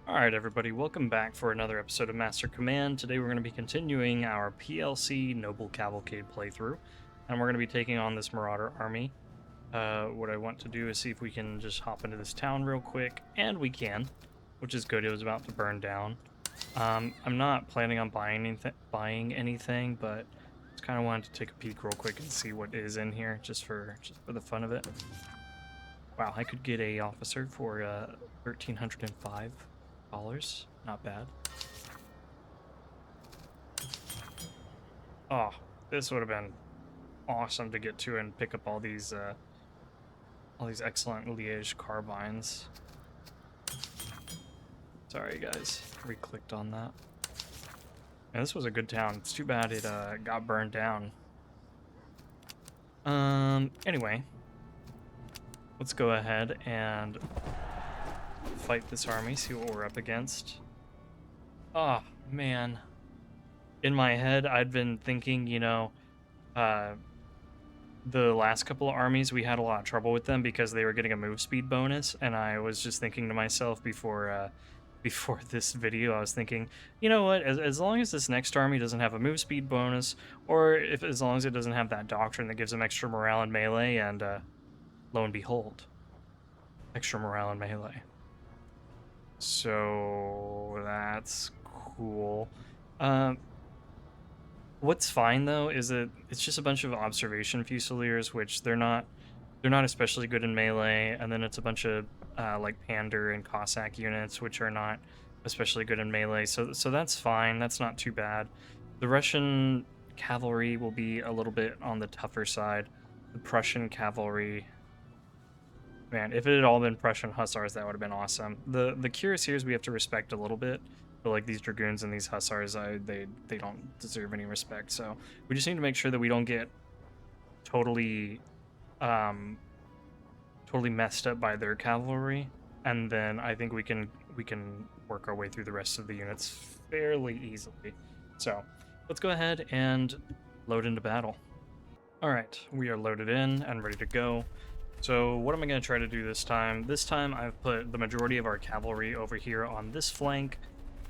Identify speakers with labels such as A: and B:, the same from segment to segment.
A: Alright everybody, welcome back for another episode of Master Command. Today we're going to be continuing our PLC Noble Cavalcade playthrough, and we're going to be taking on this Marauder army. What I want to do is see if we can just hop into this town real quick, and we can, which is good. It was about to burn down. I'm not planning on buying anything, but just kind of wanted to take a peek real quick and see what is in here, just for the fun of it. Wow, I could get a officer for $1,305. Not bad. Oh, this would have been awesome to get to and pick up all these excellent Liège carbines. Sorry guys, re-clicked on that. And this was a good town. It's too bad it got burned down. Anyway, let's go ahead and fight this army, see what we're up against. Oh, man. In my head, I'd been thinking, the last couple of armies, we had a lot of trouble with them because they were getting a move speed bonus, and I was just thinking to myself before this video, I was thinking, you know what, as long as this next army doesn't have a move speed bonus, or as long as it doesn't have that doctrine that gives them extra morale in melee, and lo and behold, extra morale in melee. So that's cool. What's fine though is that it's just a bunch of observation fusiliers, which they're not especially good in melee, and then it's a bunch of like Pander and Cossack units, which are not especially good in melee. So that's fine. That's not too bad. The Russian cavalry will be a little bit on the tougher side. The Prussian cavalry, man, if it had all been Prussian hussars, that would have been awesome. The cuirassiers we have to respect a little bit, but like these dragoons and these hussars, they don't deserve any respect. So we just need to make sure that we don't get totally messed up by their cavalry, and then I think we can work our way through the rest of the units fairly easily. So let's go ahead and load into battle. All right, we are loaded in and ready to go. So what am I going to try to do this time? This time I've put the majority of our cavalry over here on this flank.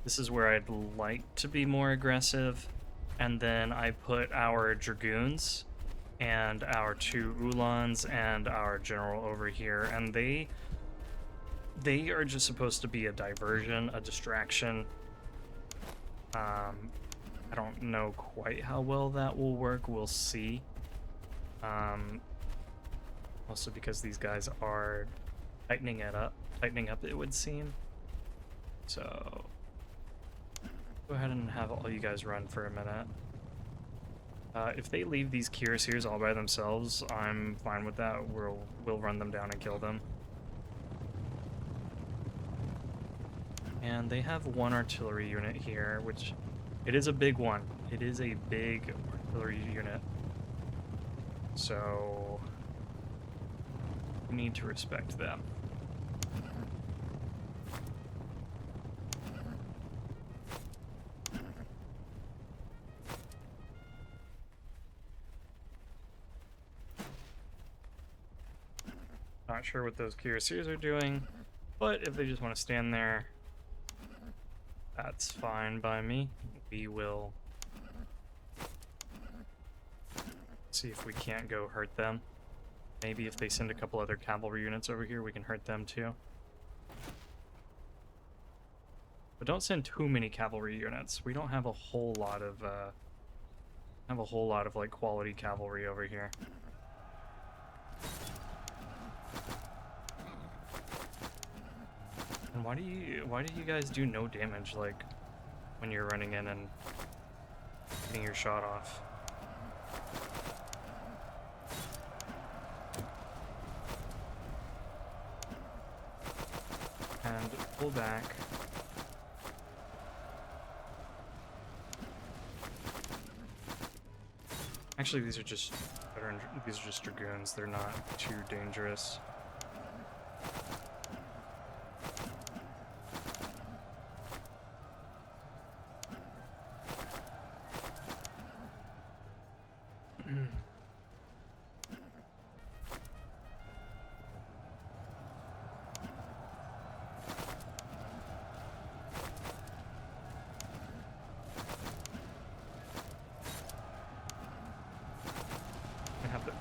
A: This is where I'd like to be more aggressive. And then I put our dragoons and our two Uhlans and our general over here. And they are just supposed to be a diversion, a distraction. I don't know quite how well that will work. We'll see. Also because these guys are tightening up, it would seem. So go ahead and have all you guys run for a minute. If they leave these cuirassiers all by themselves, I'm fine with that. We'll run them down and kill them. And they have one artillery unit here, which it is a big one. It is a big artillery unit. So we need to respect them. Not sure what those cuirassiers are doing, but if they just want to stand there, that's fine by me. We will see if we can't go hurt them. Maybe if they send a couple other cavalry units over here, we can hurt them too. But don't send too many cavalry units. We don't have a whole lot of like quality cavalry over here. And why do you guys do no damage like when you're running in and getting your shot off? And pull back. Actually, these are just dragoons. They're not too dangerous.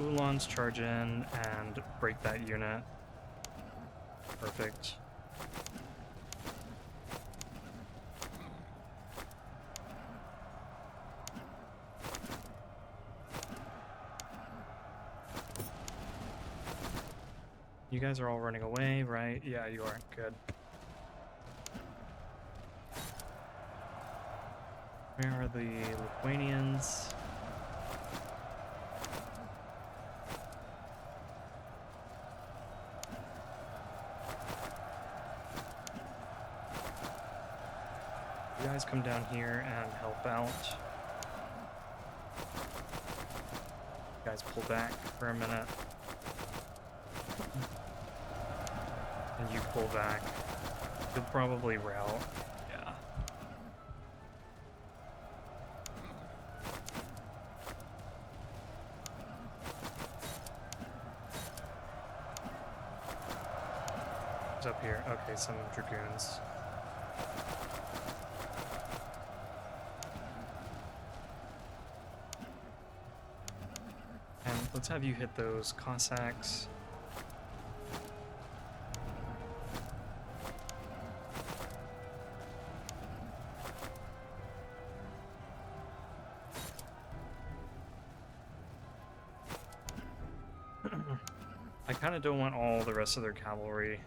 A: Uhlans charge in and break that unit. Perfect. You guys are all running away, right? Yeah, you are. Good. Where are the Lithuanians? You guys come down here and help out. You guys pull back for a minute. And you pull back. You'll probably rout. Yeah. What's up here? Okay, some dragoons. And let's have you hit those Cossacks. I kind of don't want all the rest of their cavalry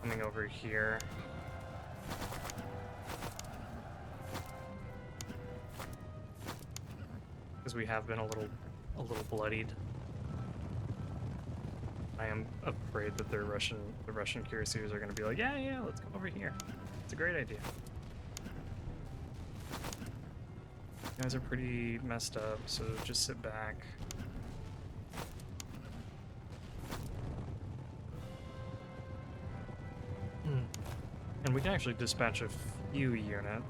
A: coming over here. Because we have been a little bloodied. I am afraid that the Russian cuirassiers are going to be like, yeah, let's come over here. It's a great idea. You guys are pretty messed up, so just sit back. And we can actually dispatch a few units.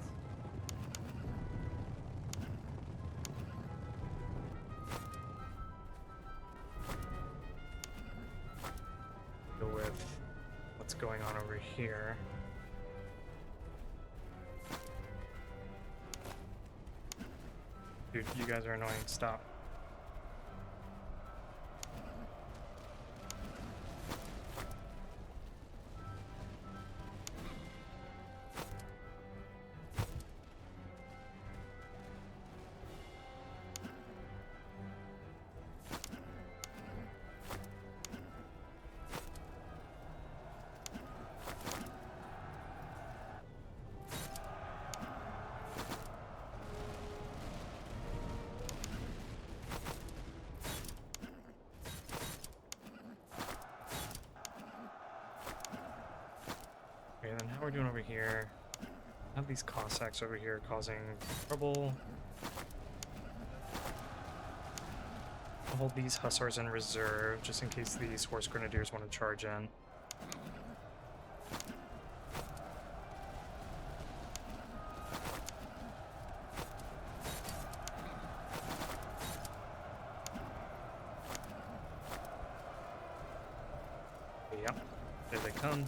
A: Go with what's going on over here. Dude, you guys are annoying. Stop. Okay, then how we're doing over here. I have these Cossacks over here causing trouble. I'll hold these Hussars in reserve just in case these Horse Grenadiers want to charge in. Yep, there they come.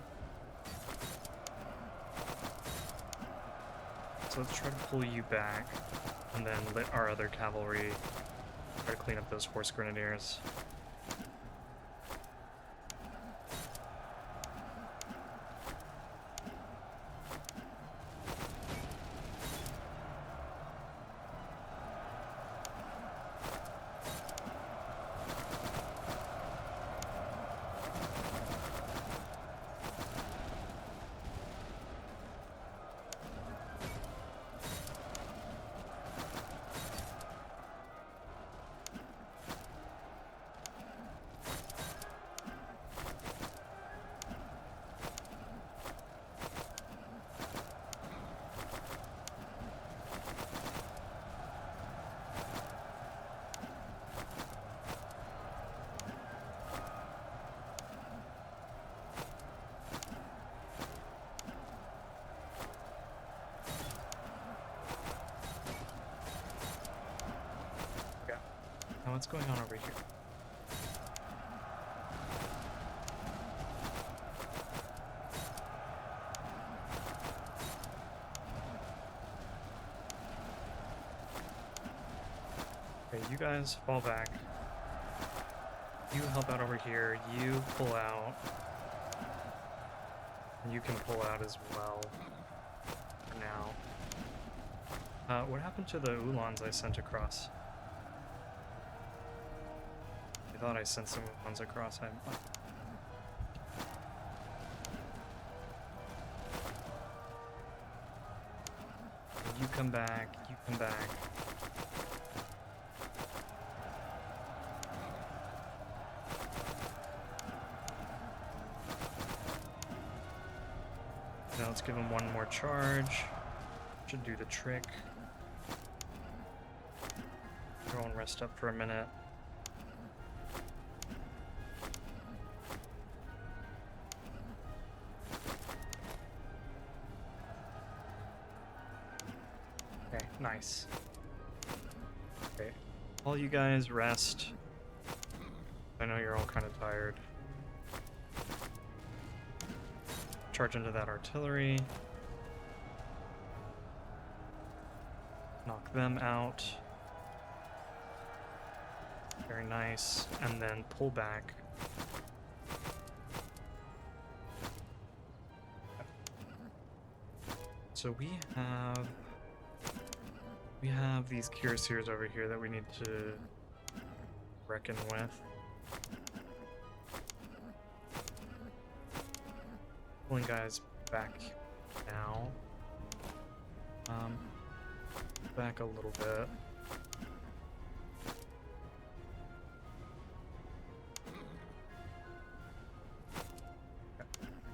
A: So let's try to pull you back, and then let our other cavalry try to clean up those Horse Grenadiers. Now what's going on over here? Okay, you guys fall back. You help out over here. You pull out. And you can pull out as well. For now. What happened to the Uhlans I sent across? I thought I sent some Uhlans across. You come back. You come back. Now let's give him one more charge. Should do the trick. Everyone rest up for a minute. Okay, nice. Okay, all you guys rest. I know you're all kind of tired. Charge into that artillery. Knock them out. Very nice. And then pull back. So we have these cuirassiers over here that we need to reckon with. Pulling guys back now. Back a little bit. Okay.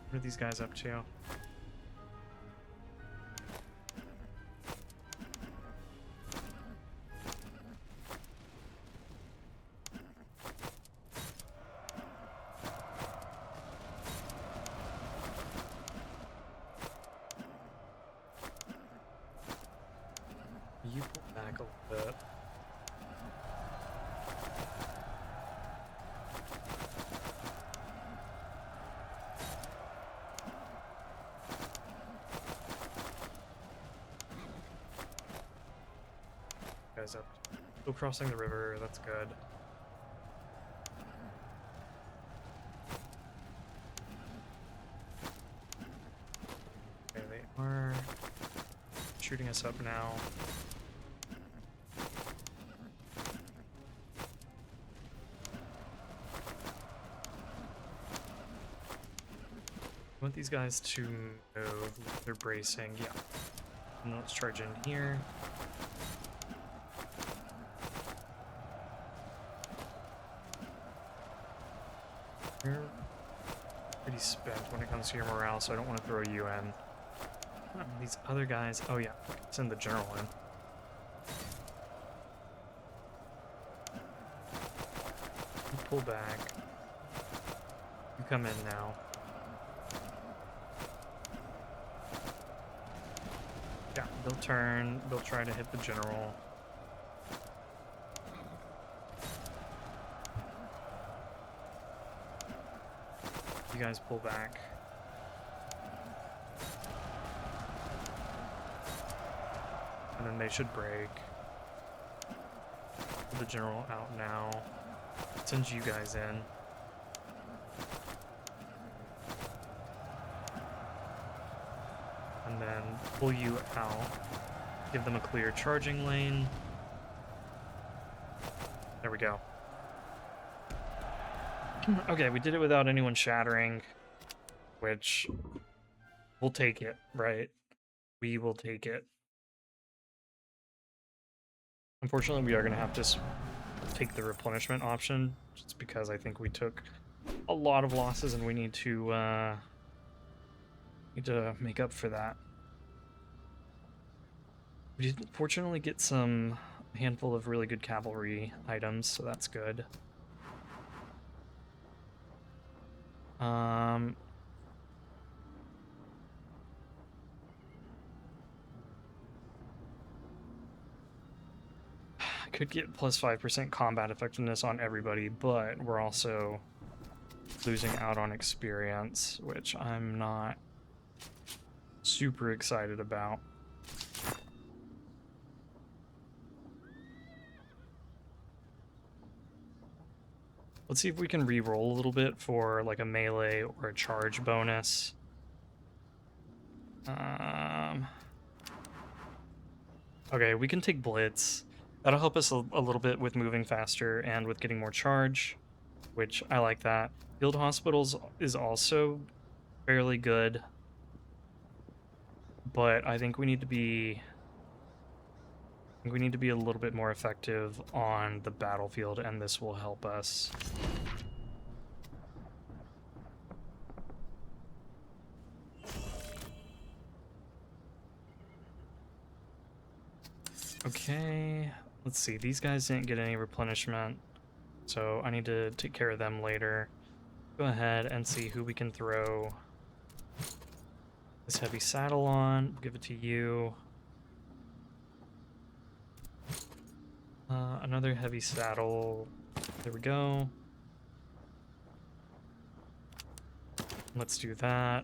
A: What are these guys up to? You pull back a little bit. Guys up. Still crossing the river, that's good. Okay, they are shooting us up now. I want these guys to move. They're bracing. Yeah. And let's charge in here. You're pretty spent when it comes to your morale, so I don't want to throw you in. These other guys. Oh, yeah. Send the general in. You pull back. You come in now. Yeah, they'll turn, they'll try to hit the general. You guys pull back. And then they should break. Pull the general out now. Send you guys in. And then pull you out. Give them a clear charging lane. There we go. Okay, we did it without anyone shattering, which we'll take it, right? We will take it. Unfortunately, we are going to have to take the replenishment option, just because I think we took a lot of losses and we need to make up for that. We did fortunately get a handful of really good cavalry items, so that's good. Could get plus 5% combat effectiveness on everybody, but we're also losing out on experience, which I'm not super excited about. Let's see if we can re-roll a little bit for like a melee or a charge bonus. Okay, we can take Blitz. That'll help us a little bit with moving faster and with getting more charge, which I like that. Field Hospitals is also fairly good, but I think we need to be a little bit more effective on the battlefield, and this will help us. Okay, let's see. These guys didn't get any replenishment, so I need to take care of them later. Go ahead and see who we can throw this heavy saddle on. Give it to you. Another heavy saddle. There we go. Let's do that.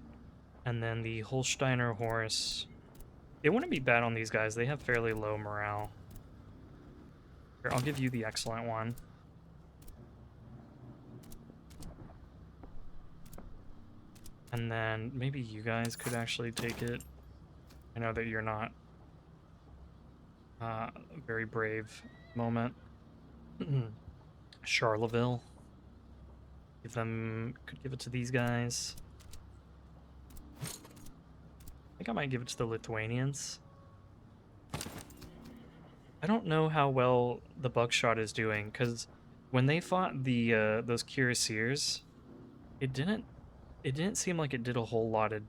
A: And then the Holsteiner horse. It wouldn't be bad on these guys. They have fairly low morale. Here, I'll give you the excellent one. And then maybe you guys could actually take it. I know that you're not very brave moment. Charleville. Could give it to these guys. I think I might give it to the Lithuanians. I don't know how well the buckshot is doing, because when they fought the those cuirassiers, it didn't seem like it did a whole lot of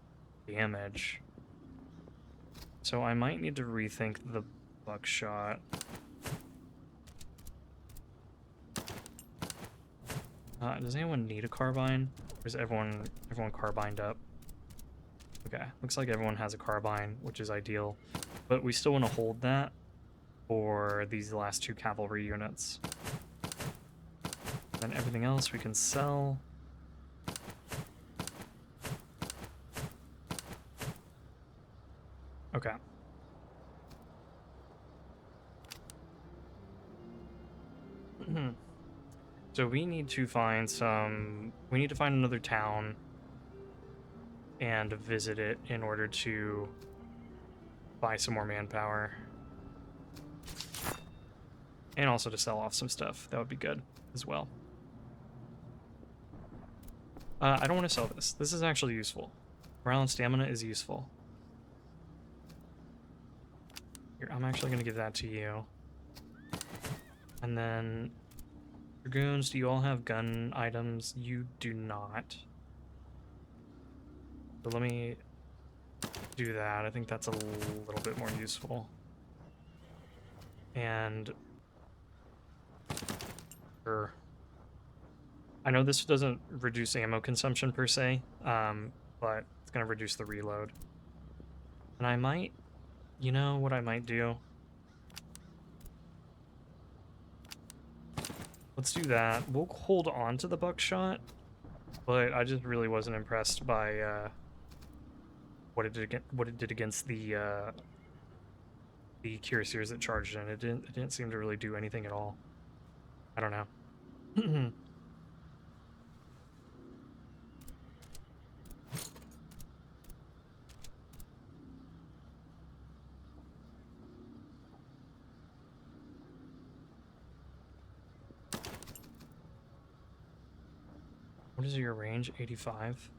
A: damage. So I might need to rethink the buckshot. Does anyone need a carbine? Or is everyone carbined up? Okay, looks like everyone has a carbine, which is ideal. But we still want to hold that for these last two cavalry units. Then everything else we can sell. Okay. So we need to find another town and visit it in order to buy some more manpower. And also to sell off some stuff. That would be good as well. I don't want to sell this. This is actually useful. Morale and stamina is useful. Here, I'm actually going to give that to you. And then, Dragoons, do you all have gun items? You do not. So let me do that. I think that's a little bit more useful. And I know this doesn't reduce ammo consumption per se, but it's going to reduce the reload. And I might, you know what I might do? Let's do that. We'll hold on to the buckshot, but I just really wasn't impressed by what it did against the cuirassiers that charged in. It didn't seem to really do anything at all. I don't know. What is your range? 85?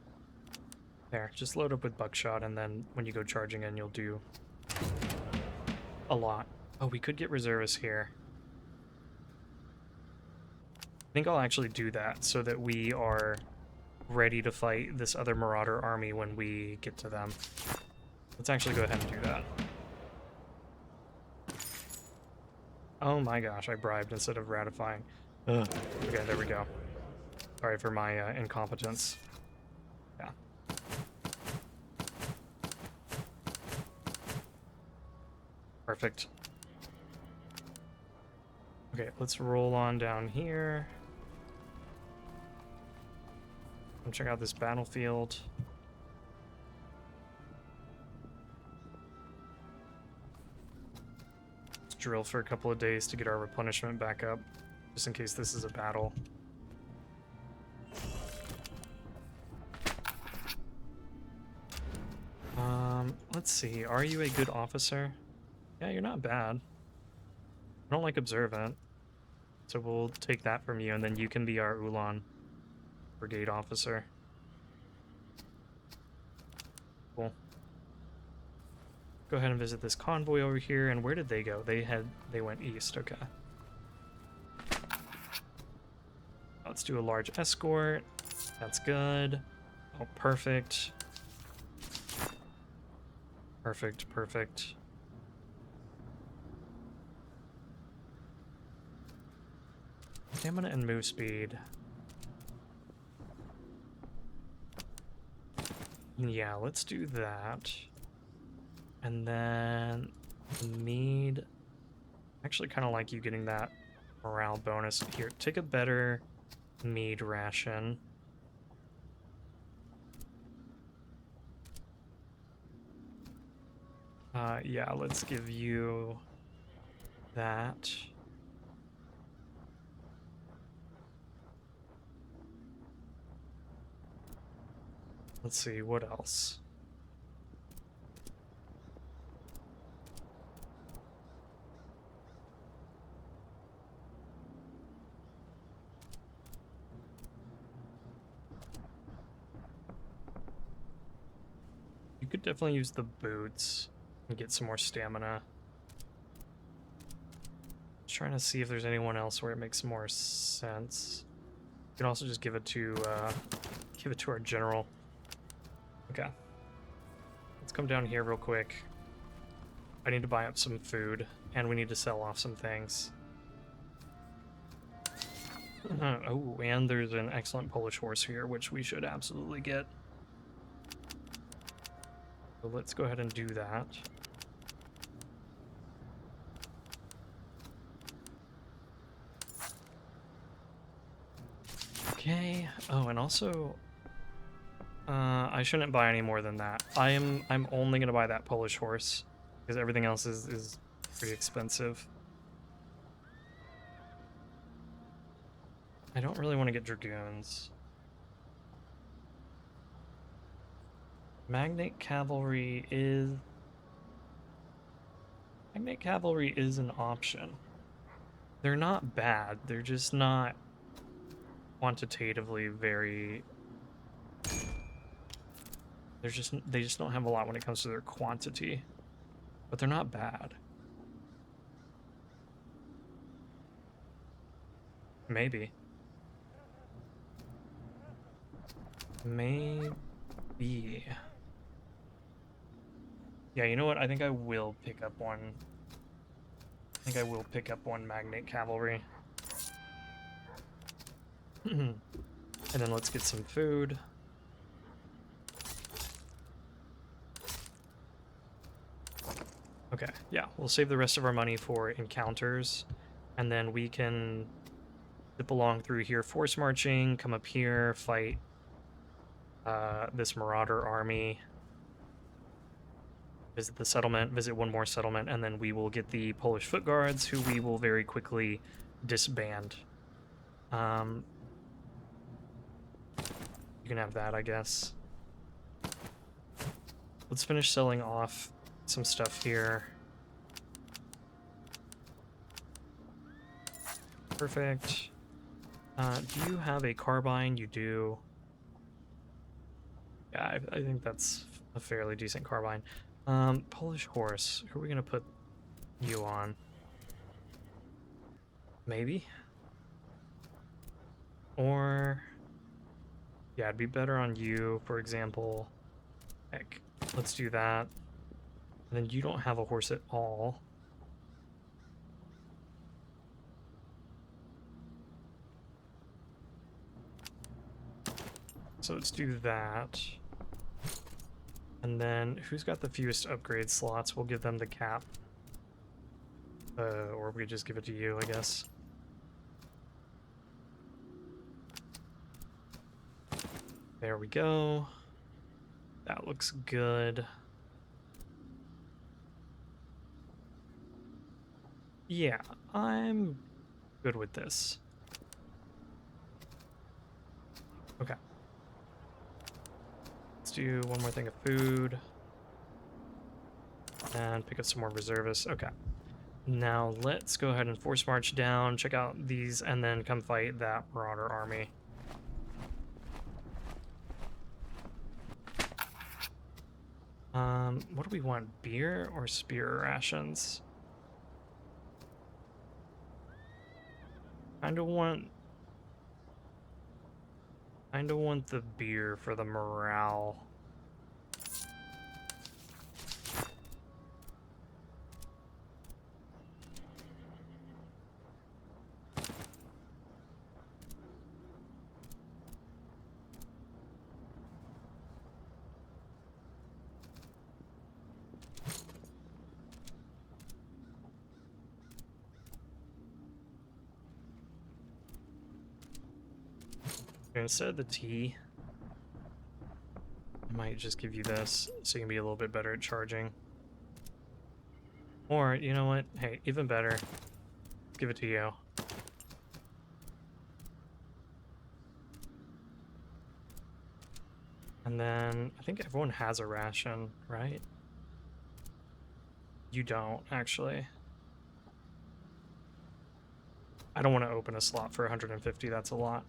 A: There, just load up with buckshot, and then when you go charging in, you'll do a lot. Oh, we could get reservists here. I think I'll actually do that so that we are ready to fight this other Marauder army when we get to them. Let's actually go ahead and do that. Oh my gosh, I bribed instead of ratifying. Ugh. Okay, there we go. Sorry for my incompetence. Yeah. Perfect. Okay, let's roll on down here. And check out this battlefield. Let's drill for a couple of days to get our replenishment back up, just in case this is a battle. let's see. Are you a good officer? Yeah, you're not bad. I don't like observant. So we'll take that from you, and then you can be our Ulan brigade officer. Cool. Go ahead and visit this convoy over here. And where did they go? They went east. Okay. Let's do a large escort. That's good. Oh, perfect. Perfect, perfect. Stamina and move speed. Yeah, let's do that. And then need... Actually kind of like you getting that morale bonus. Here, take a better mead ration. Yeah, let's give you that. Let's see, what else? You could definitely use the boots and get some more stamina. Just trying to see if there's anyone else where it makes more sense. You can also just give it to our general. Okay. Let's come down here real quick. I need to buy up some food, and we need to sell off some things. Oh, and there's an excellent Polish horse here, which we should absolutely get. So let's go ahead and do that. Okay. Oh, and also, I shouldn't buy any more than that. I'm only gonna buy that Polish horse because everything else is pretty expensive. I don't really want to get dragoons. Magnate Cavalry is an option. They're not bad. They're just not quantitatively very... they just don't have a lot when it comes to their quantity. But they're not bad. Maybe. Maybe. Yeah, you know what? I think I will pick up one. I think I will pick up one Magnate Cavalry. And then let's get some food. Okay, yeah, we'll save the rest of our money for encounters, and then we can zip along through here, force marching, come up here, fight this marauder army, visit the settlement, visit one more settlement, and then we will get the Polish foot guards, who we will very quickly disband. You can have that, I guess. Let's finish selling off some stuff here. Perfect. Do you have a carbine? You do. Yeah, I think that's a fairly decent carbine. Polish horse. Who are we gonna put you on? Maybe? Or... yeah, it'd be better on you, for example. Heck, let's do that. And then you don't have a horse at all. So let's do that. And then who's got the fewest upgrade slots? We'll give them the cap. Or we just give it to you, I guess. There we go. That looks good. Yeah, I'm good with this. Okay. Let's do one more thing of food. And pick up some more reservists. Okay. Now let's go ahead and force march down, check out these, and then come fight that Marauder army. What do we want? Beer or spear rations? Kinda want the beer for the morale. Instead of the tea, I might just give you this so you can be a little bit better at charging. Or, you know what? Hey, even better. Give it to you. And then, I think everyone has a ration, right? You don't, actually. I don't want to open a slot for 150, that's a lot.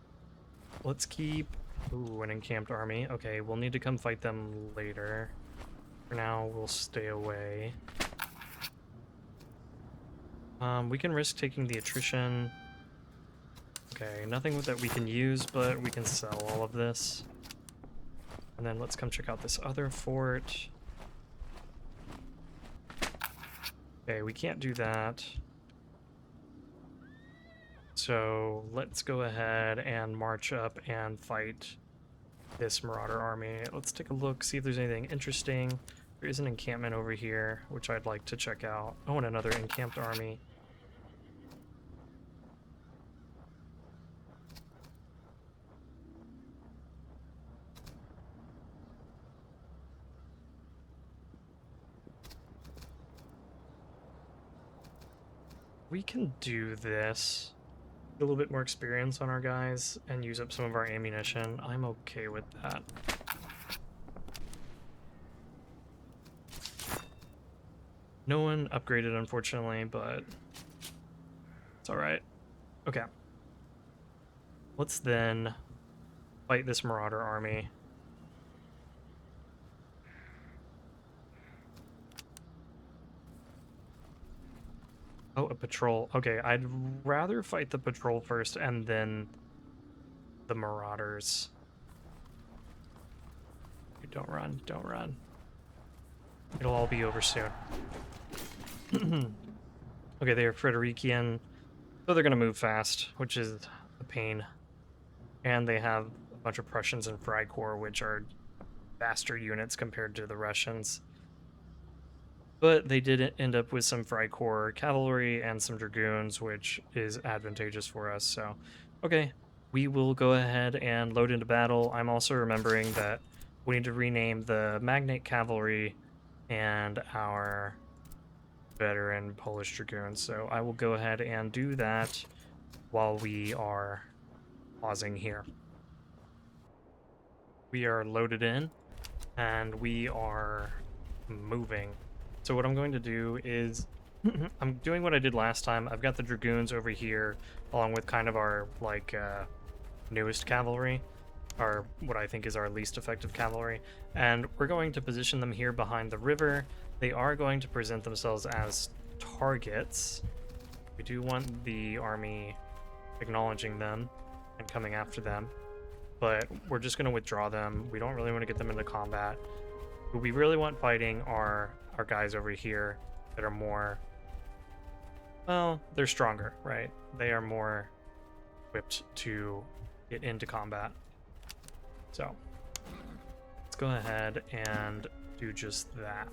A: Let's keep... Ooh, an encamped army. Okay, we'll need to come fight them later. For now, we'll stay away. We can risk taking the attrition. Okay, nothing that we can use, but we can sell all of this. And then let's come check out this other fort. Okay, we can't do that. So let's go ahead and march up and fight this Marauder army. Let's take a look, see if there's anything interesting. There is an encampment over here, which I'd like to check out. Oh, and another encamped army. We can do this. A little bit more experience on our guys and use up some of our ammunition. I'm okay with that. No one upgraded, unfortunately, but it's alright. Okay. Let's then fight this Marauder army. Oh, a patrol. Okay, I'd rather fight the patrol first and then the Marauders. Don't run, don't run. It'll all be over soon. Okay, they are Frederikian, so they're gonna move fast, which is a pain. And they have a bunch of Prussians and Freikorps, which are faster units compared to the Russians. But they did end up with some Freikorps cavalry and some dragoons, which is advantageous for us. So, okay, we will go ahead and load into battle. I'm also remembering that we need to rename the Magnate Cavalry and our veteran Polish dragoons. So I will go ahead and do that while we are pausing here. We are loaded in and we are moving. So what I'm going to do is, I'm doing what I did last time. I've got the dragoons over here, along with kind of our, like, newest cavalry, or what I think is our least effective cavalry, and we're going to position them here behind the river. They are going to present themselves as targets. We do want the army acknowledging them and coming after them, but we're just going to withdraw them. We don't really want to get them into combat. Who we really want fighting are our guys over here that are more, well, they're stronger, right? They are more equipped to get into combat. So let's go ahead and do just that.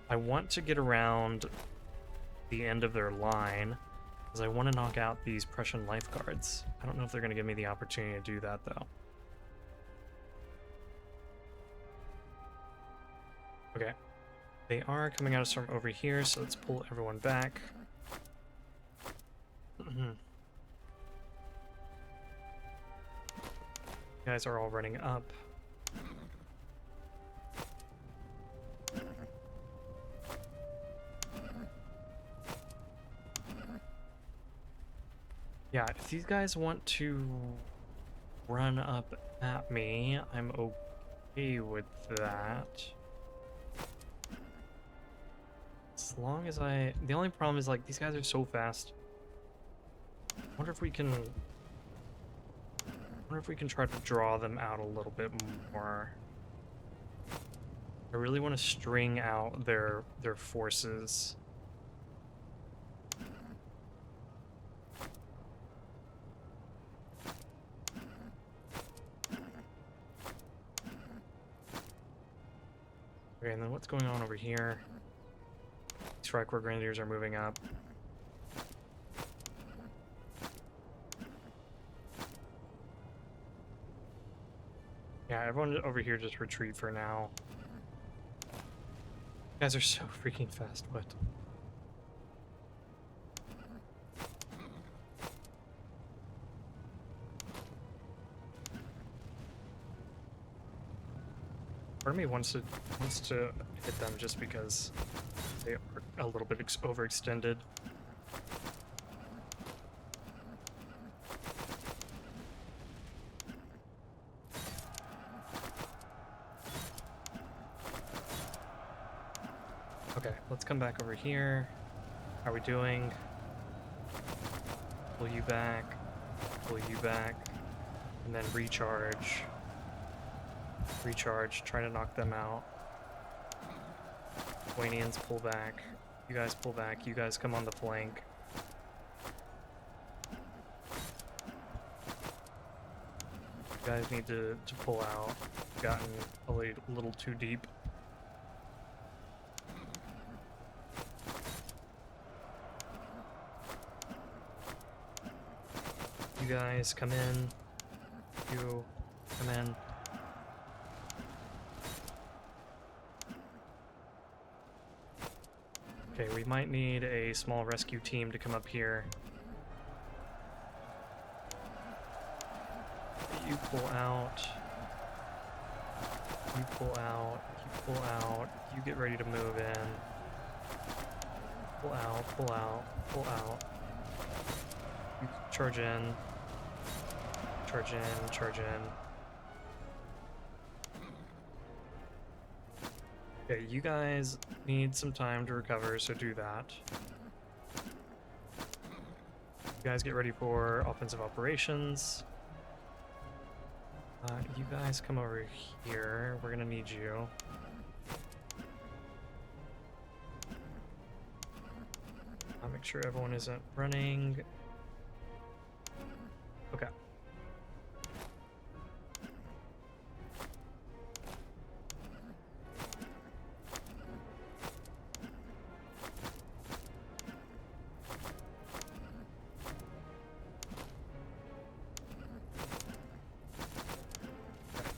A: I want to get around the end of their line because I want to knock out these Prussian lifeguards. I don't know if they're going to give me the opportunity to do that though. Okay, they are coming at us from over here, so let's pull everyone back. You guys are all running up. Yeah, if these guys want to run up at me, I'm okay with that. As long as the only problem is, like, these guys are so fast. I wonder if we can try to draw them out a little bit more. I really want to string out their forces. Okay, and then what's going on over here? These Freikorps Grenadiers are moving up. Yeah, everyone over here just retreat for now. You guys are so freaking fast, what? Part of me wants to hit them just because they are a little bit overextended. Okay, let's come back over here. How are we doing? Pull you back, and then recharge. Recharge, try to knock them out. Lithuanians pull back. You guys pull back. You guys come on the flank. You guys need to pull out. Gotten a little too deep. You guys come in. You come in. Okay, we might need a small rescue team to come up here. You pull out. You pull out. You pull out. You get ready to move in. Pull out, pull out, pull out. You charge in. Charge in, charge in. Okay, you guys need some time to recover, so do that. You guys get ready for offensive operations. You guys come over here. We're gonna need you. I'll make sure everyone isn't running. Okay.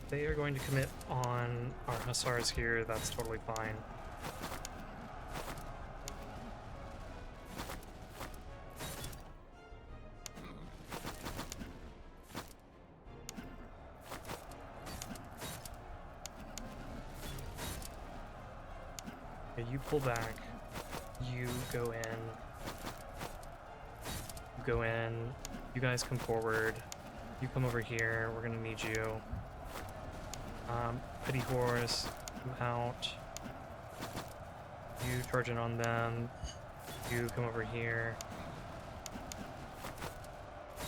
A: They are going to commit on our hussars here. That's totally fine. Okay, you pull back. You go in. You go in. You guys come forward. You come over here. We're gonna need you. Petty horse, come out. You charge in on them. You come over here.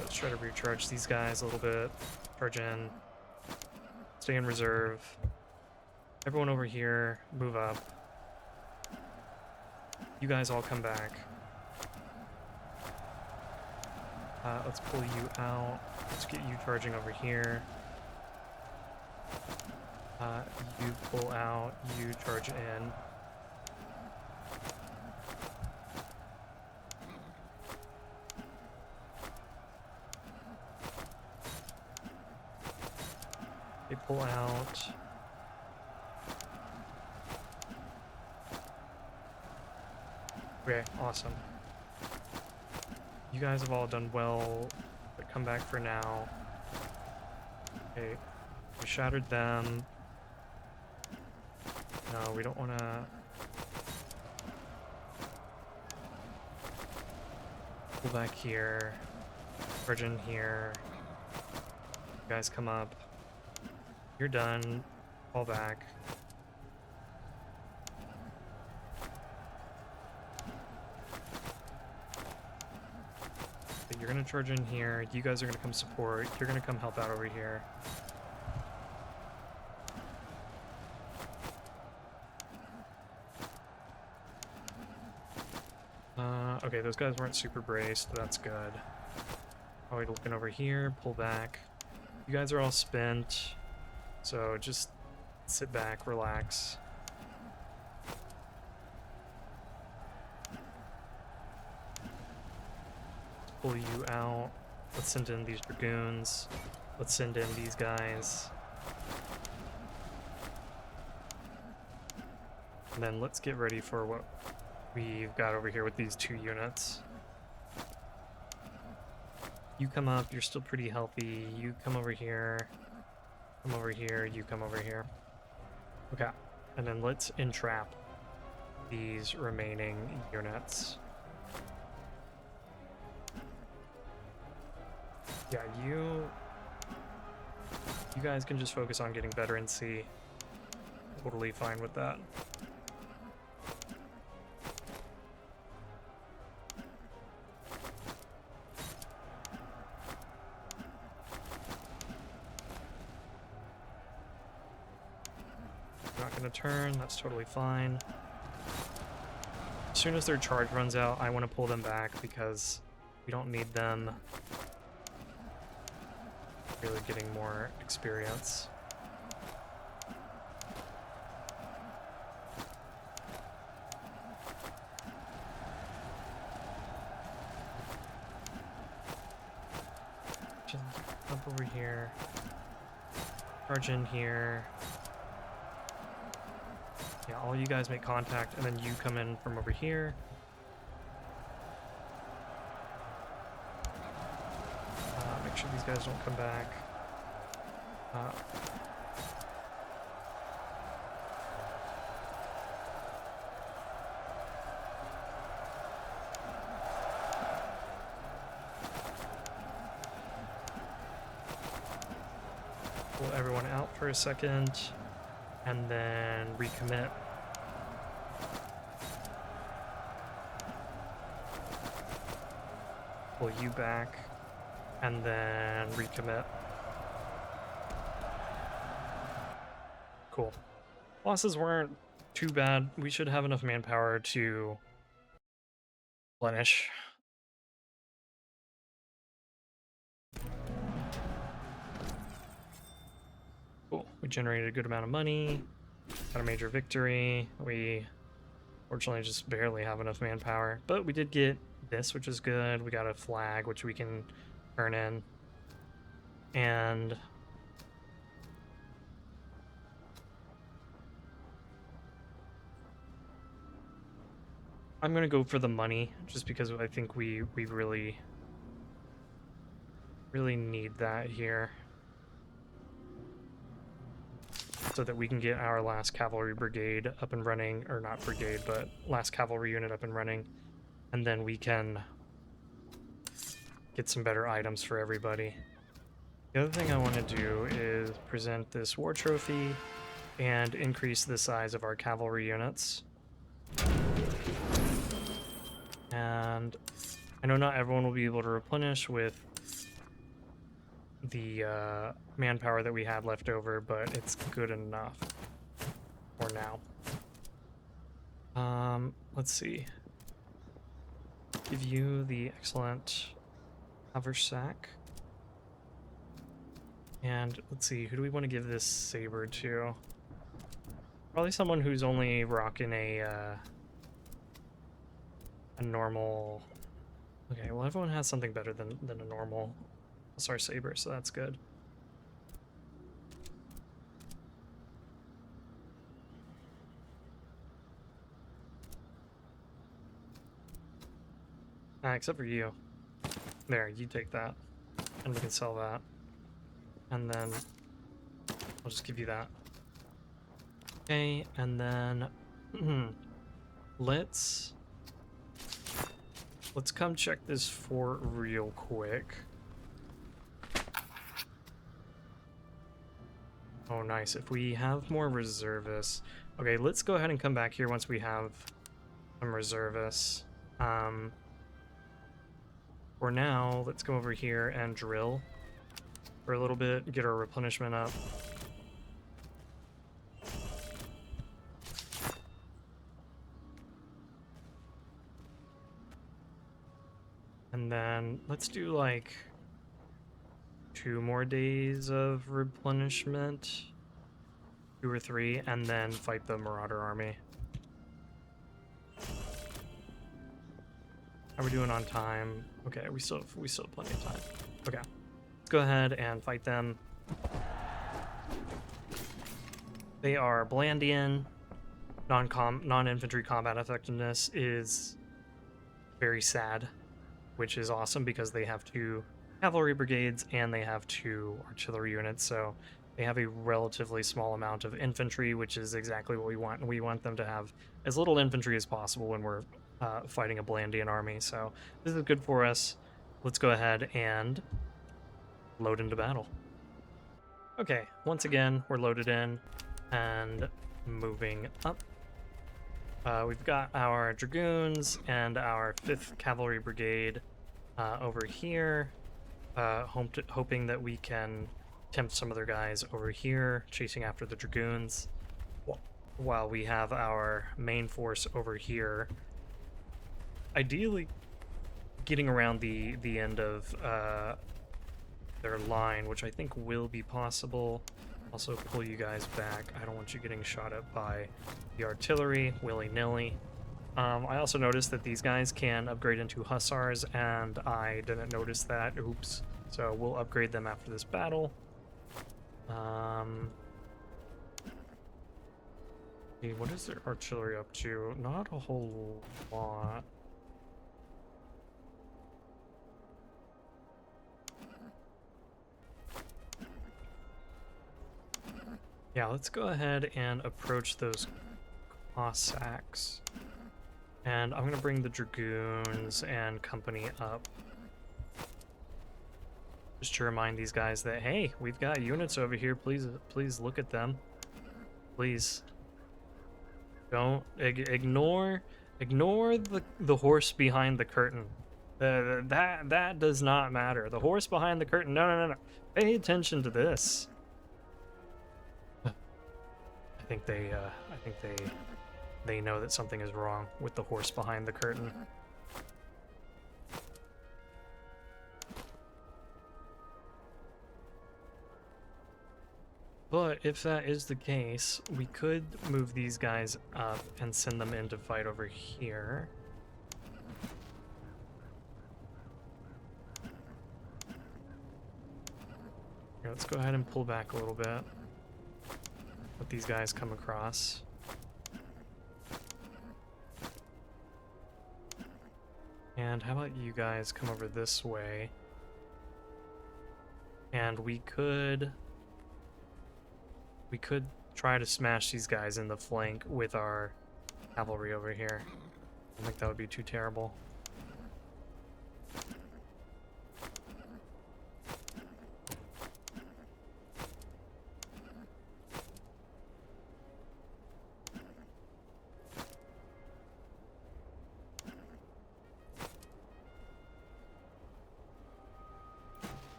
A: Let's try to recharge these guys a little bit. Charge in. Stay in reserve. Everyone over here, move up. You guys all come back. Let's pull you out. Let's get you charging over here. You pull out, you charge in. They pull out. Okay, awesome. You guys have all done well, but come back for now. Okay, we shattered them. No, we don't want to pull back here. Charge in here. You guys come up. You're done. Fall back. You're gonna charge in here. You guys are gonna come support. You're gonna come help out over here. Okay, those guys weren't super braced. That's good. Oh, we're looking over here. Pull back. You guys are all spent, so just sit back, relax. Pull you out. Let's send in these dragoons. Let's send in these guys. And then let's get ready for what we've got over here with these 2 units. You come up, you're still pretty healthy. You come over here. Come over here, you come over here. Okay, and then let's entrap these remaining units. Yeah, you guys can just focus on getting veterancy. Totally fine with that. Not gonna turn, that's totally fine. As soon as their charge runs out, I want to pull them back because we don't need them really getting more experience. Just up over here. Charge in here. Yeah, all you guys make contact, and then you come in from over here. Make sure these guys don't come back. Pull everyone out for a second, and then recommit. Pull you back, and then recommit. Cool. Losses weren't too bad. We should have enough manpower to replenish. Cool. We generated a good amount of money. Got a major victory. We fortunately just barely have enough manpower, but we did get this, which is good. We got a flag, which we can turn in. And I'm gonna go for the money, just because I think we really need that here, so that we can get our last cavalry brigade up and running, or not brigade, but last cavalry unit up and running, and then we can get some better items for everybody. The other thing I want to do is present this war trophy and increase the size of our cavalry units. And I know not everyone will be able to replenish with the manpower that we had left over, but it's good enough for now. Let's see. Give you the excellent haversack. And let's see, who do we want to give this saber to? Probably someone who's only rocking a normal. Okay, well, everyone has something better than a normal Star Saber, so that's good. Except for you. There, you take that, and we can sell that. And then I'll just give you that. Okay, and then let's let's come check this fort real quick. Oh, nice. If we have more reservists... Okay, let's go ahead and come back here once we have some reservists. For now, let's go over here and drill for a little bit, get our replenishment up. And then let's do like 2 more days of replenishment, 2 or 3, and then fight the Marauder army. How are we doing on time? Okay, we still have plenty of time. Okay, let's go ahead and fight them. They are Blandian. Non-infantry combat effectiveness is very sad, which is awesome because they have 2 cavalry brigades and they have 2 artillery units, so they have a relatively small amount of infantry, which is exactly what we want. And we want them to have as little infantry as possible when we're fighting a Blandian army, so this is good for us. Let's go ahead and load into battle. Okay, once again, we're loaded in and moving up. We've got our Dragoons and our 5th Cavalry Brigade over here, hoping that we can tempt some other guys over here, chasing after the Dragoons, while we have our main force over here, ideally getting around the end of their line, which I think will be possible. Also pull you guys back. I don't want you getting shot at by the artillery willy-nilly. I also noticed that these guys can upgrade into hussars, and I didn't notice that. Oops. So we'll upgrade them after this battle. What is their artillery up to? Not a whole lot. Yeah, let's go ahead and approach those Cossacks. And I'm going to bring the Dragoons and company up. Just to remind these guys that, hey, we've got units over here. Please look at them. Please. Don't ignore the horse behind the curtain. That does not matter. The horse behind the curtain. No. Pay attention to this. I think they know that something is wrong with the horse behind the curtain. But if that is the case, we could move these guys up and send them in to fight over here. Here, let's go ahead and pull back a little bit. Let these guys come across. And how about you guys come over this way? And we could try to smash these guys in the flank with our cavalry over here. I don't think that would be too terrible.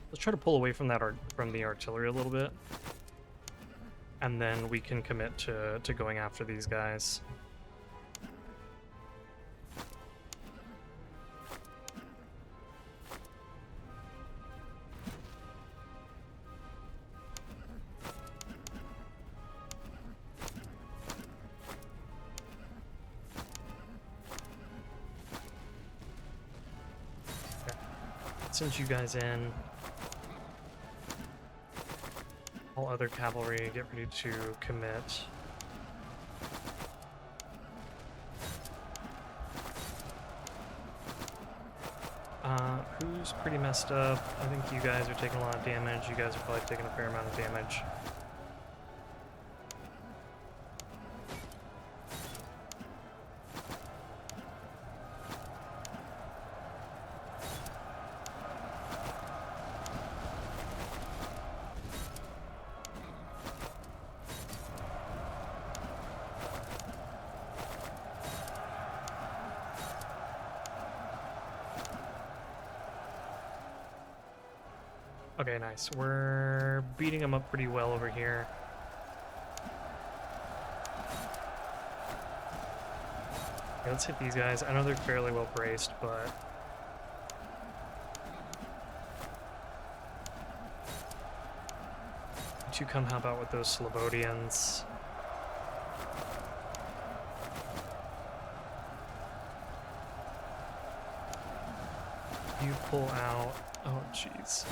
A: Let's try to pull away from from the artillery a little bit, and then we can commit to going after these guys. send you guys in. All other cavalry, get ready to commit. Who's pretty messed up? I think you guys are taking a lot of damage. You guys are probably taking a fair amount of damage. Okay, nice. We're beating them up pretty well over here. Okay, let's hit these guys. I know they're fairly well braced, but... you come help out with those Slobodians. You pull out... oh, jeez.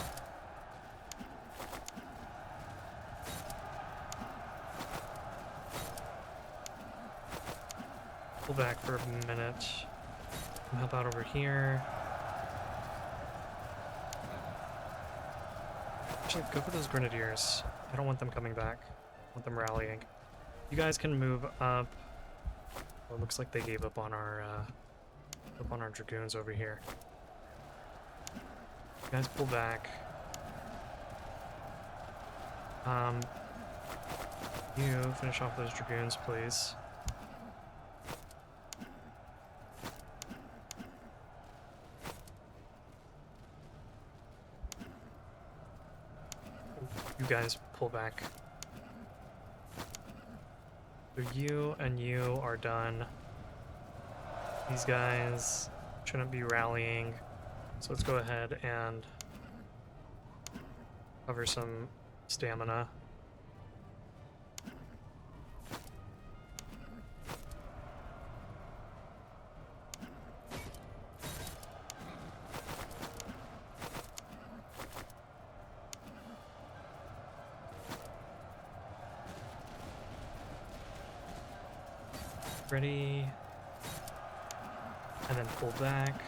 A: Pull back for a minute. Help out over here. Actually, go for those grenadiers. I don't want them coming back. I want them rallying. You guys can move up. Well, it looks like they gave up on our dragoons over here. You guys pull back. You finish off those dragoons, please. You guys pull back. So you and you are done. These guys shouldn't be rallying. So let's go ahead and cover some stamina. Ready, and then pull back.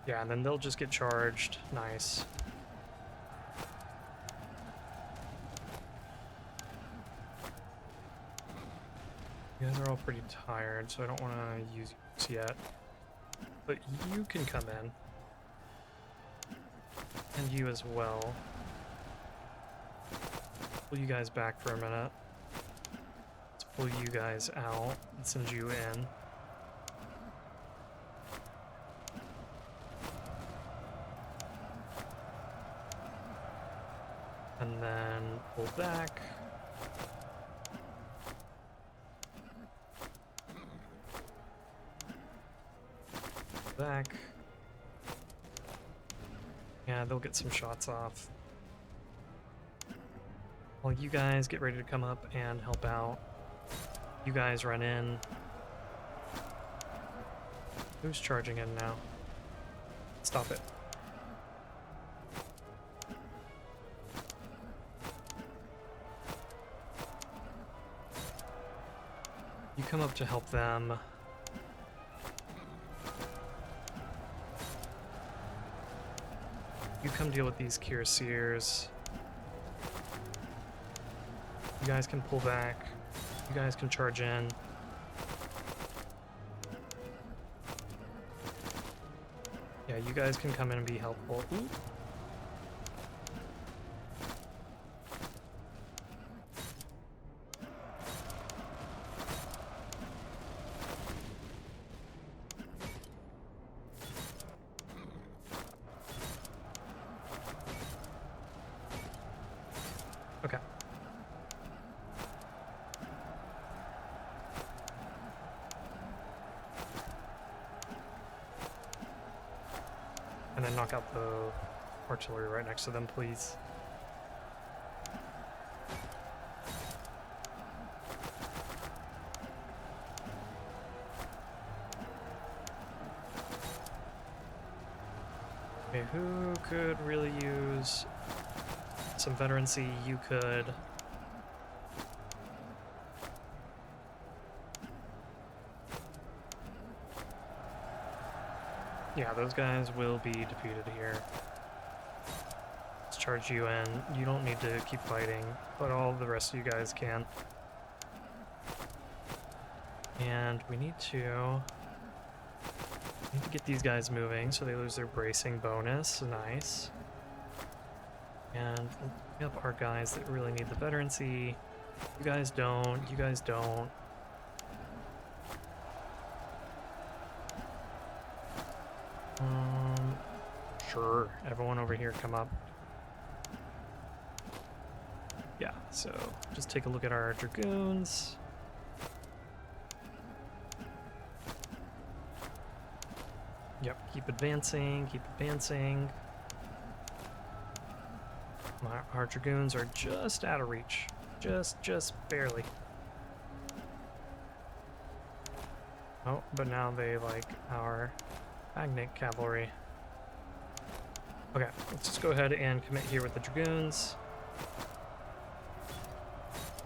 A: Yeah, and then they'll just get charged. Nice. You guys are all pretty tired, so I don't want to use this yet. But you can come in. And you as well. Pull you guys back for a minute. Pull you guys out and send you in. And then pull back. Back. Yeah, they'll get some shots off. While you guys get ready to come up and help out. You guys run in. Who's charging in now? Stop it. You come up to help them. You come deal with these cuirassiers. You guys can pull back. You guys can charge in. Yeah, you guys can come in and be helpful. Ooh. Okay. And then knock out the artillery right next to them, please. Okay, who could really use some veterancy? You could. Yeah, those guys will be defeated here. Let's charge you in. You don't need to keep fighting, but all the rest of you guys can. And we need to get these guys moving so they lose their bracing bonus. Nice. And we have our guys that really need the veterancy. You guys don't. You guys don't. Sure. Everyone over here come up. Yeah, so just take a look at our dragoons. Yep, keep advancing, keep advancing. Our dragoons are just out of reach. Just barely. Oh, but now they like our magnet cavalry. Okay, let's just go ahead and commit here with the dragoons.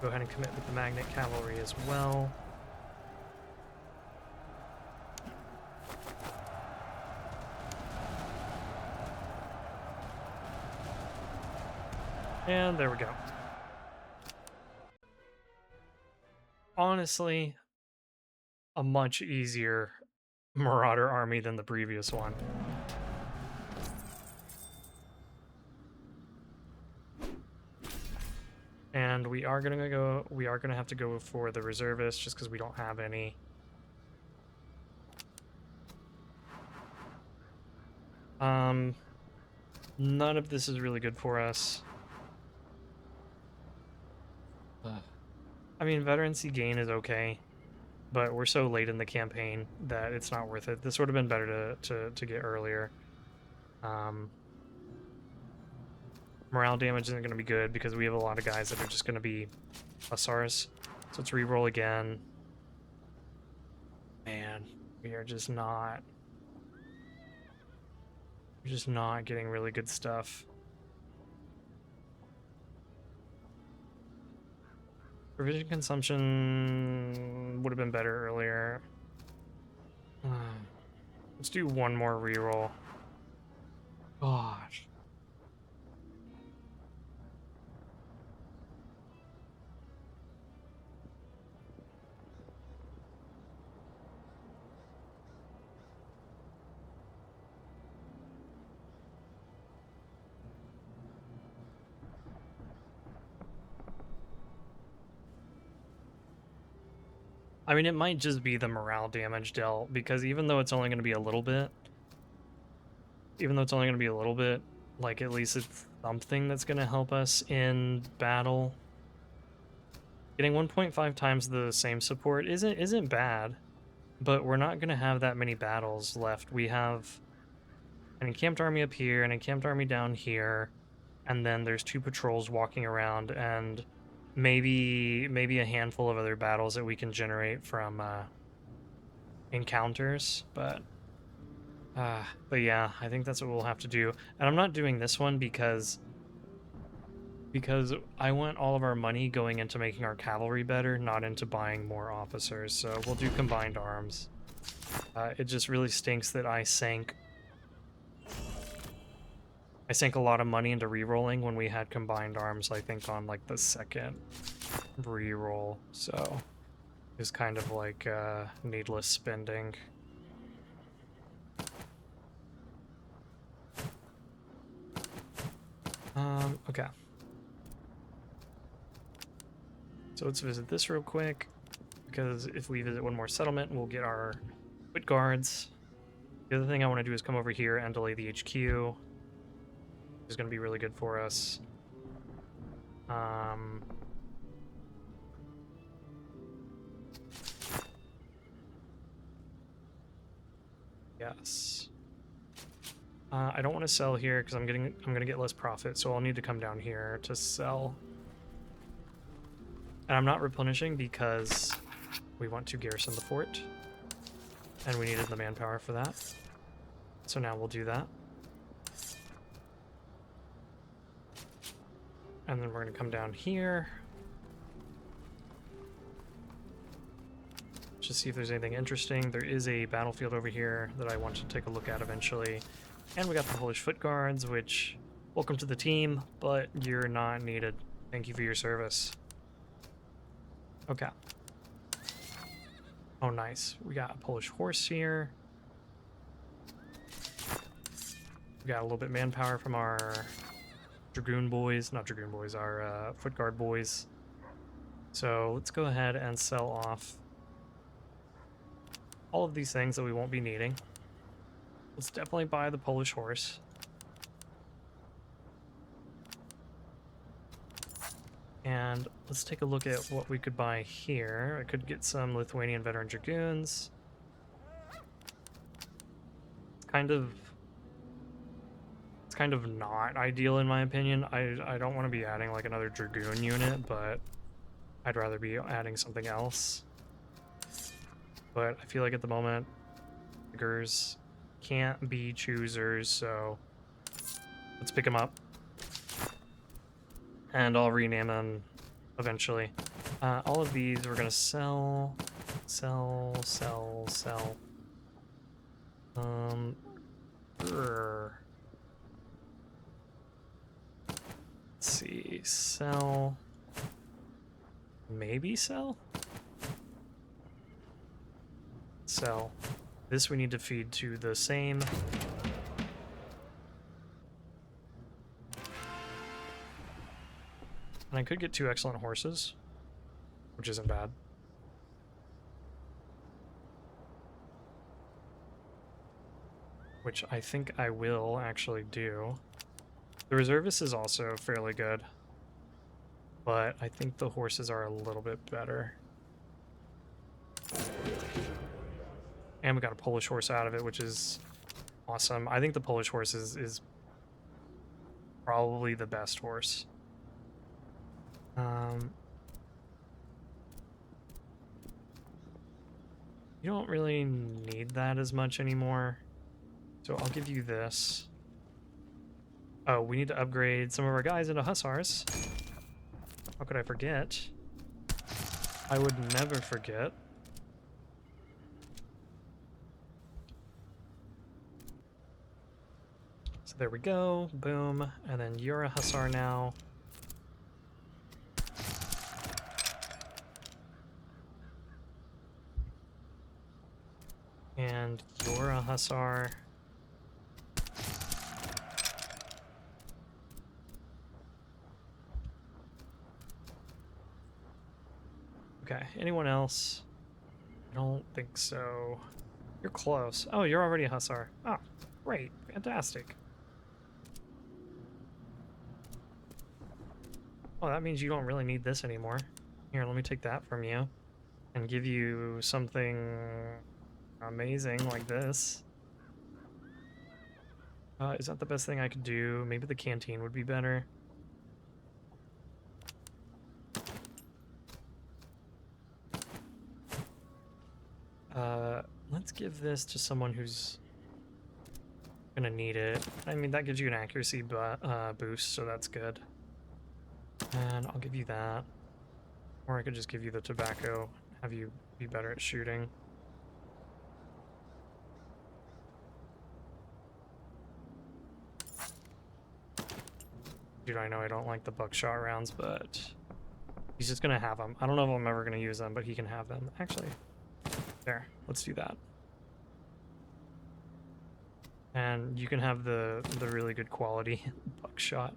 A: Go ahead and commit with the magnet cavalry as well. And there we go. Honestly, a much easier Marauder army than the previous one. And we are gonna have to go for the reservists just because we don't have any. None of this is really good for us. I mean, veterancy gain is okay, but we're so late in the campaign that it's not worth it. This would have been better to get earlier. Morale damage isn't going to be good because we have a lot of guys that are just going to be hussars. So let's re-roll again. Man, we are just not... We're just not getting really good stuff. Provision consumption would have been better earlier. Let's do one more reroll. Gosh. I mean, it might just be the morale damage dealt, because even though it's only going to be a little bit, like, at least it's something that's going to help us in battle. Getting 1.5 times the same support isn't bad, but we're not going to have that many battles left. We have an encamped army up here, an encamped army down here, and then there's 2 patrols walking around, and maybe a handful of other battles that we can generate from encounters, but yeah, I think that's what we'll have to do. And I'm not doing this one because I want all of our money going into making our cavalry better, not into buying more officers. So we'll do combined arms. It just really stinks that I sank a lot of money into re-rolling when we had combined arms, I think, on like the second re-roll. So it's kind of like needless spending. Okay. So let's visit this real quick, because if we visit one more settlement, we'll get our Wit Guards. The other thing I want to do is come over here and delay the HQ. Is going to be really good for us. Yes. I don't want to sell here because I'm going to get less profit, so I'll need to come down here to sell. And I'm not replenishing because we want to garrison the fort, and we needed the manpower for that. So now we'll do that. And then we're going to come down here. Just see if there's anything interesting. There is a battlefield over here that I want to take a look at eventually. And we got the Polish foot guards, which, welcome to the team, but you're not needed. Thank you for your service. Okay. Oh, nice. We got a Polish horse here. We got a little bit of manpower from our dragoon boys. Not dragoon boys, our foot guard boys. So let's go ahead and sell off all of these things that we won't be needing. Let's definitely buy the Polish horse. And let's take a look at what we could buy here. I could get some Lithuanian veteran dragoons. It's kind of not ideal in my opinion. I don't want to be adding like another dragoon unit, but I'd rather be adding something else. But I feel like at the moment, figures can't be choosers, so let's pick them up. And I'll rename them eventually. All of these we're gonna sell. Let's see, sell. Maybe sell? Sell. This we need to feed to the same. And I could get 2 excellent horses, which isn't bad. Which I think I will actually do. The reservist is also fairly good, but I think the horses are a little bit better. And we got a Polish horse out of it, which is awesome. I think the Polish horse is probably the best horse. You don't really need that as much anymore, so I'll give you this. Oh, we need to upgrade some of our guys into hussars. How could I forget? I would never forget. So there we go, boom, and then you're a hussar now. And you're a hussar. Okay, anyone else? I don't think so. You're close. Oh, you're already a hussar. Oh, great, fantastic. Oh, that means you don't really need this anymore. Here, let me take that from you and give you something amazing like this. Is that the best thing I could do? Maybe the canteen would be better. Let's give this to someone who's gonna need it. I mean, that gives you an accuracy boost, so that's good. And I'll give you that. Or I could just give you the tobacco, have you be better at shooting. Dude, I know I don't like the buckshot rounds, but he's just gonna have them. I don't know if I'm ever gonna use them, but he can have them. Actually, there, let's do that. And you can have the really good quality buckshot.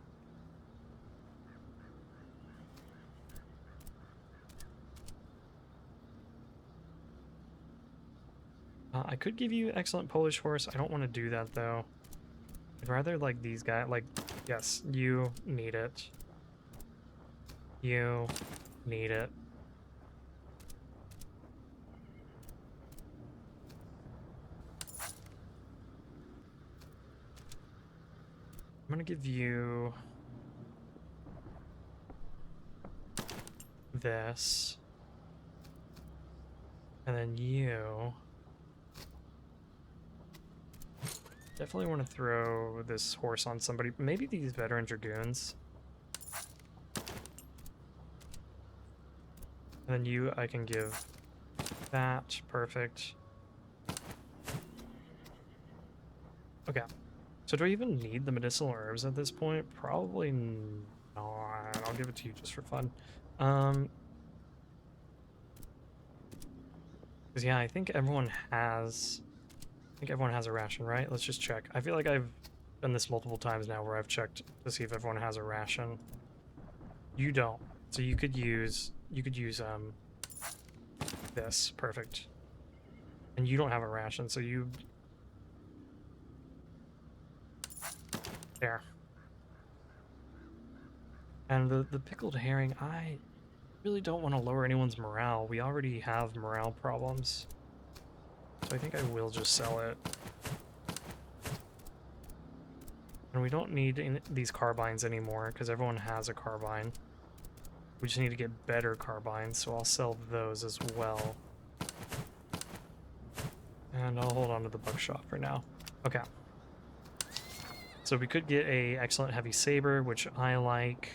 A: I could give you excellent Polish horse. I don't want to do that though. I'd rather like these guys. Like, yes, you need it. You need it. I'm gonna give you this, and then you definitely want to throw this horse on somebody. Maybe these veteran dragoons. And then you, I can give that. Perfect. Okay. So do I even need the medicinal herbs at this point? Probably not. I'll give it to you just for fun. Because yeah, I think everyone has a ration, right? Let's just check. I feel like I've done this multiple times now where I've checked to see if everyone has a ration. You don't. So you could use this. Perfect. And you don't have a ration, so you there. And the pickled herring, I really don't want to lower anyone's morale. We already have morale problems. So I think I will just sell it. And we don't need these carbines anymore because everyone has a carbine. We just need to get better carbines, so I'll sell those as well. And I'll hold on to the buckshot for now. Okay. So we could get a excellent heavy saber, which I like.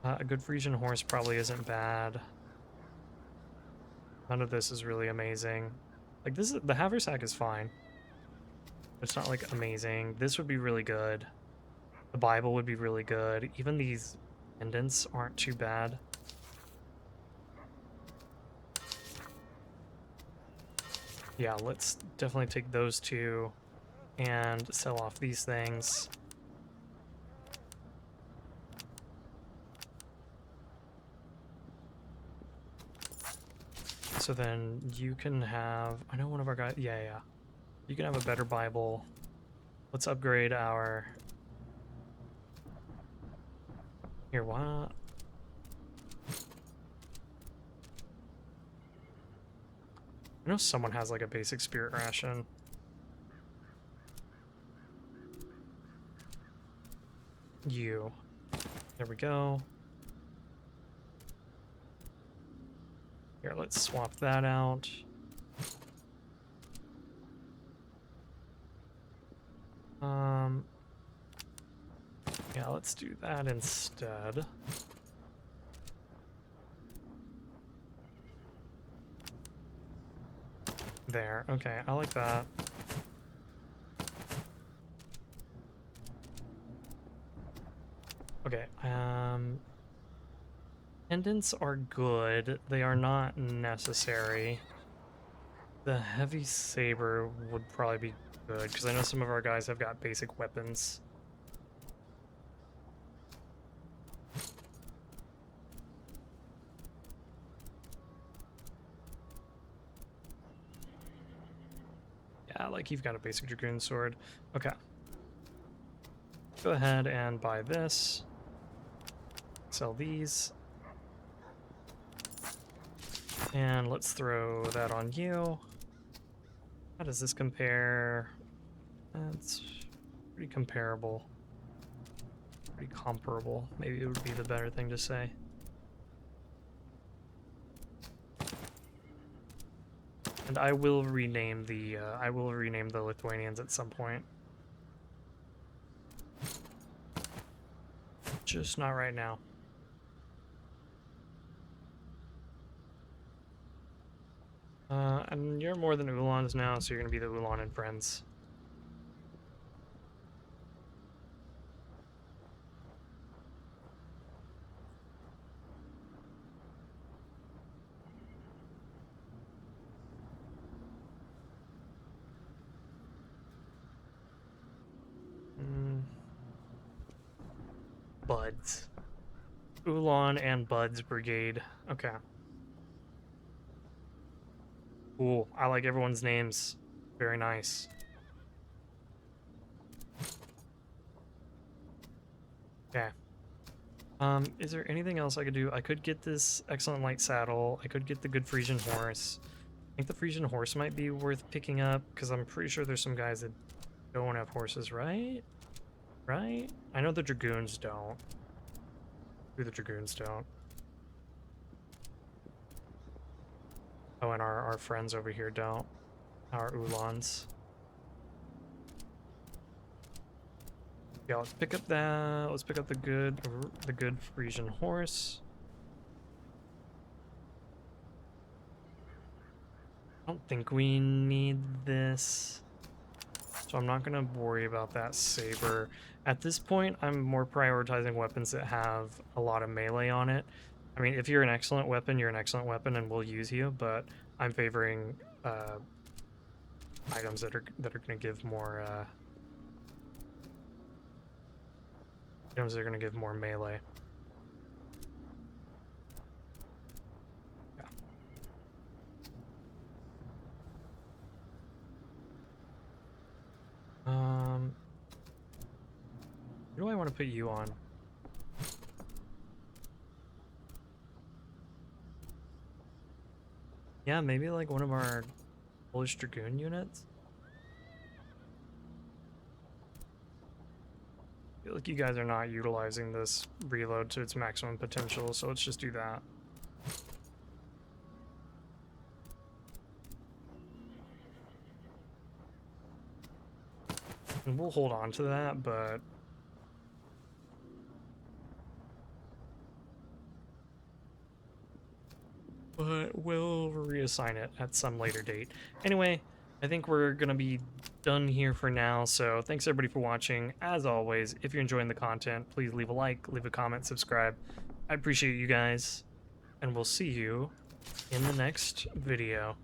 A: A good Frisian horse probably isn't bad. None of this is really amazing. Like this is the haversack is fine. It's not like amazing. This would be really good. The Bible would be really good. Even these pendants aren't too bad. Yeah, let's definitely take those two and sell off these things. So then you can have, I know one of our guys, yeah. You can have a better Bible. Let's upgrade our, here, what? I know someone has like a basic spirit ration. You. There we go. Here, let's swap that out. Yeah, let's do that instead. There, okay, I like that. Okay, pendants are good. They are not necessary. The heavy saber would probably be good, because I know some of our guys have got basic weapons. Yeah, like you've got a basic dragoon sword. Okay. Go ahead and buy this. Sell these. And let's throw that on you. How does this compare? That's pretty comparable. Pretty comparable. Maybe it would be the better thing to say. And I will rename the Lithuanians at some point. Just not right now. And you're more than Ulans now, so you're gonna be the Ulan and friends. Buds. Ulan and Buds Brigade. Okay. Cool. I like everyone's names. Very nice. Okay. Is there anything else I could do? I could get this excellent light saddle. I could get the good Frisian horse. I think the Frisian horse might be worth picking up, because I'm pretty sure there's some guys that don't have horses, right? Right? I know the dragoons don't. Who the dragoons don't. Oh, and our friends over here don't. Our Ulans. Yeah, let's pick up that. Let's pick up the good Frisian horse. don't think we need this, so I'm not going to worry about that saber. At this point, I'm more prioritizing weapons that have a lot of melee on it. I mean, if you're an excellent weapon, you're an excellent weapon, and we'll use you. But I'm favoring items that are going to give more items that are going to give more melee. Yeah. Who do I want to put you on? Yeah, maybe like one of our Polish Dragoon units. I feel like you guys are not utilizing this reload to its maximum potential, so let's just do that. And we'll hold on to that, but we'll reassign it at some later date. Anyway, I think we're gonna be done here for now, so thanks everybody for watching. As always, if you're enjoying the content, please leave a like, leave a comment, subscribe. I appreciate you guys, and we'll see you in the next video.